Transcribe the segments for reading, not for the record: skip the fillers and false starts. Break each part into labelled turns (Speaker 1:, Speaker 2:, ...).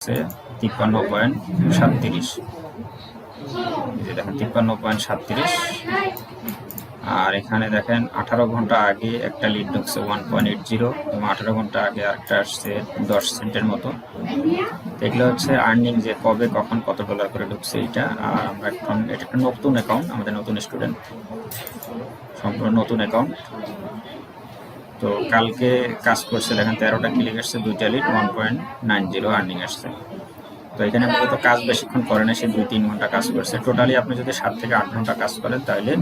Speaker 1: 53.37, দেখেন 53.37। আর এখানে দেখেন 18 ঘন্টা আগে একটা লিড ঢুকছে 1.80 এবং 18 ঘন্টা আগে আরেকটা আসছে 10 সেন্টের মতো। এগুলো হচ্ছে আর্নিং, যে কবে কখন কত ডলার করে ঢুকছে এটা। আর আমরা এখন এটা একটা নতুন অ্যাকাউন্ট, আমাদের নতুন স্টুডেন্ট, সম্পূর্ণ নতুন অ্যাকাউন্ট। তো কালকে কাজ করছে, দেখেন 13টা ক্লিক আসছে, 2টা লিড, 1.90 আর্নিং আসছে। তো এখানে মূলত কাজ বেশিক্ষণ করে না, সে 2-3 ঘন্টা কাজ করছে। টোটালি আপনি যদি 7 থেকে 8 ঘন্টা কাজ করেন তাহলে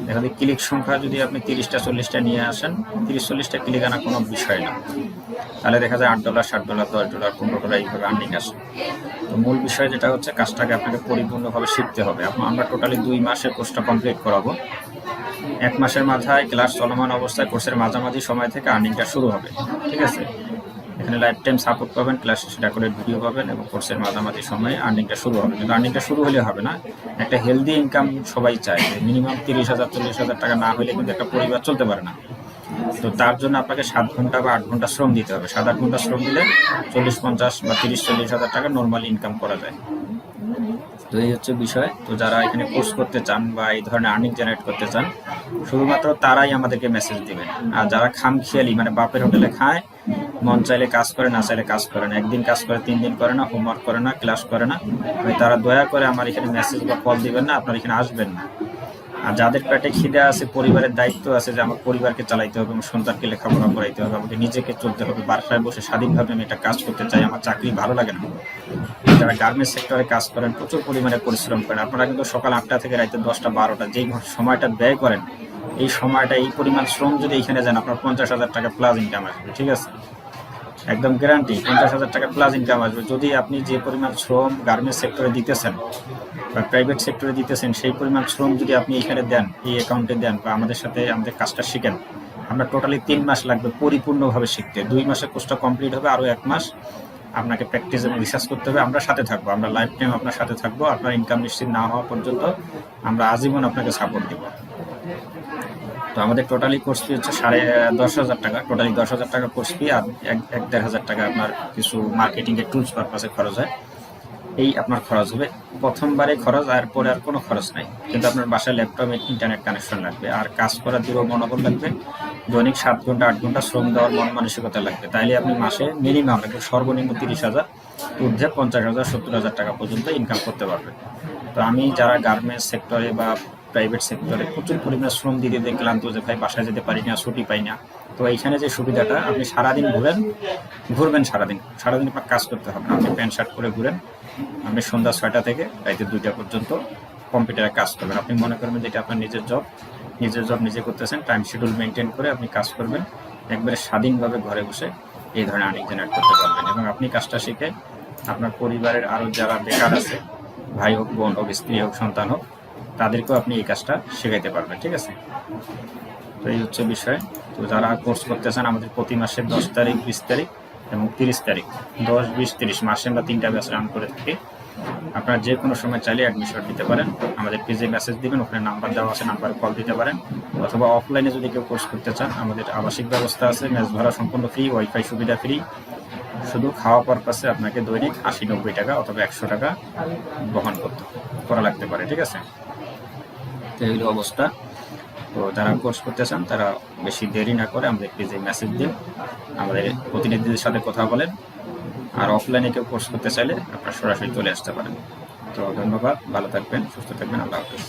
Speaker 1: দেখা যায় ক্লিক সংখ্যা যদি আপনি 30টা 40টা নিয়ে আসেন, 30-40টা ক্লিক আনা কোনো বিষয় না, তাহলে দেখা যায় $8, $7, $10, $15 এইভাবে আর্নিং আসে। তো মূল বিষয় যেটা হচ্ছে, কাজটাকে আপনাকে পরিপূর্ণভাবে শিখতে হবে। আমরা টোটালি 2 মাসে কোর্সটা কমপ্লিট করাবো। 1 মাসের মাথায় ক্লাস চলমান অবস্থায় কোর্সের মাঝামাঝি সময় থেকে আর্নিংটা শুরু হবে, ঠিক আছে? এখানে লাইফ টাইম সাপোর্ট পাবেন, ক্লাস শেষে রেকর্ডেড ভিডিও পাবেন এবং কোর্সের মাঝামাঝি সময়ে আর্নিংটা শুরু হবে। কিন্তু আর্নিংটা শুরু হলে হবে না, একটা হেলদি ইনকাম সবাই চায়। মিনিমাম 30,000 40,000 টাকা না হলে কিন্তু একটা পরিবার চলতে পারে না। তো তার জন্য আপনাকে 7 ঘন্টা বা 8 ঘন্টা শ্রম দিতে হবে। 7-8 ঘন্টা শ্রম দিলে 40-50 বা 30-40 হাজার টাকা নর্মাল ইনকাম করা যায়। তো এই হচ্ছে বিষয়। তো যারা এখানে কোর্স করতে চান বা এই ধরনের আর্নিং জেনারেট করতে চান, শুধুমাত্র তারাই আমাদেরকে মেসেজ দিবেন। আর যারা খামখেয়ালি, মানে বাপের হোটেলে খায়, মন চাইলে কাজ করে, না চাইলে কাজ করে না, একদিন কাজ করে 3 দিন করে না, হোমওয়ার্ক করে না, ক্লাস করে না, তারা দয়া করে আমার এখানে মেসেজ বা কল দিবেন না, আপনার এখানে আসবেন না। আর যাদের পেটে খিদে আছে, পরিবারের দায়িত্ব আছে, যে আমার পরিবারকে চালাইতে হবে, আমার সন্তানকে লেখাপড়া করাইতে হবে, আমাকে নিজেকে চলতে হবে, বাসায় বসে স্বাধীনভাবে আমি একটা কাজ করতে চাই, আমার চাকরি ভালো লাগে না। যারা গার্মেন্টস সেক্টরে কাজ করেন, প্রচুর পরিমাণে পরিশ্রম করেন, আপনারা কিন্তু সকাল 8টা থেকে রাতে 10টা 12টা যেই সময়টা ব্যয় করেন, এই সময়টা, এই পরিমাণ শ্রম যদি এখানে যান, আপনার 50,000 টাকা প্লাস ইনকাম আসবে, ঠিক আছে? একদম গ্যারান্টি 50,000 টাকা প্লাস ইনকাম আসবে। যদি আপনি যে পরিমাণ শ্রম গার্মেন্টস সেক্টরে দিতেছেন বা প্রাইভেট সেক্টরে দিতেছেন, সেই পরিমাণ শ্রম যদি আপনি এখানে দেন, এই অ্যাকাউন্টে দেন, বা আমাদের সাথে আমাদের কাজটা শিখেন, আমরা টোটালি 3 মাস লাগবে পরিপূর্ণভাবে শিখতে। 2 মাসের কোর্সটা কমপ্লিট হবে, আরও 1 মাস আপনাকে প্র্যাকটিস এবং রিসার্চ করতে হবে। আমরা সাথে থাকবো, আমরা লাইফ টাইম আপনার সাথে থাকবো। আপনার ইনকাম নিশ্চিত না হওয়া পর্যন্ত আমরা আজীবন আপনাকে সাপোর্ট দিব। তো আমাদের টোটালি কোর্স ফি হচ্ছে 10,500 টাকা, টোটালি 10,000 টাকা কোর্স ফি। আর 1-1,500 টাকা আপনার কিছু মার্কেটিংয়ের টুলস পারপাসে খরচ হয়। এই আপনার খরচ হবে প্রথমবারে খরচ, আর পরে আর কোনো খরচ নাই। কিন্তু আপনার বাসায় ল্যাপটপে ইন্টারনেট কানেকশন লাগবে, আর কাজ করার দৃঢ় মনোবল লাগবে, দৈনিক 7 ঘন্টা 8 ঘন্টা শ্রম দেওয়ার মন মানসিকতা লাগবে। তাইলে আপনি মাসে মিনিমাম সর্বনিম্ন 30,000, ঊর্ধ্বে 50,000 70,000 টাকা পর্যন্ত ইনকাম করতে পারবেন। তো আমি যারা গার্মেন্টস সেক্টরে বা প্রাইভেট সেক্টরে প্রচুর পরিমাণে শ্রম দিতে দেখলাম, তো যে ভাই বাসায় যেতে পারি না, ছুটি পাই না, তো এইখানে যে সুবিধাটা, আপনি সারাদিন ঘুরবেন, সারাদিন আপনার কাজ করতে হবে না। আপনি প্যান্ট শার্ট করে ঘুরেন, আপনি সন্ধ্যা 6টা থেকে রাতে 2টা পর্যন্ত কম্পিউটারে কাজ করবেন। আপনি মনে করবেন যে এটা আপনার নিজের জব নিজে করতেছেন, টাইম শিডিউল মেনটেন করে আপনি কাজ করবেন, একবারে স্বাধীনভাবে ঘরে বসে এই ধরনের আর্নিং জেনারেট করতে পারবেন। এবং আপনি কাজটা শিখে আপনার পরিবারের আরও যারা বেকার আছে, ভাই হোক, বোন হোক, স্ত্রী হোক, সন্তান হোক, তাদেরকেও আপনি এই কাজটা শেখাইতে পারবেন, ঠিক আছে? তো এই হচ্ছে বিষয়। তো যারা কোর্স করতে চান, আমাদের প্রতি মাসের 10 তারিখ, 20 তারিখ এবং 30 তারিখ, 10, 20, 30 মাসে আমরা 3টা ব্যাচ রান করে থাকি। আপনারা যে কোনো সময় চাইলে অ্যাডমিশন নিতে পারেন। আমাদের পেজে মেসেজ দিবেন, ওখানে নাম্বার দেওয়া আছে, নাম্বারে কল দিতে পারেন। অথবা অফলাইনে যদি কেউ কোর্স করতে চান, আমাদের আবাসিক ব্যবস্থা আছে, মেস ভাড়া সম্পূর্ণ ফ্রি, ওয়াইফাই সুবিধা ফ্রি। শুধু খাওয়া পারপাসে আপনাকে দৈনিক 80-90 টাকা অথবা 100 টাকা বহন করা লাগতে পারে, ঠিক আছে? তো এই অবস্থা। তো যারা কোর্স করতে চান, তারা বেশি দেরি না করে আমাদের পেজে মেসেজ দিন, আমাদের প্রতিনিধিদের সাথে কথা বলেন। আর অফলাইনে কেউ কোর্স করতে চাইলে আপনারা সরাসরি চলে আসতে পারেন। তো ধন্যবাদ, ভালো থাকবেন, সুস্থ থাকবেন, আল্লাহ হাফেজ।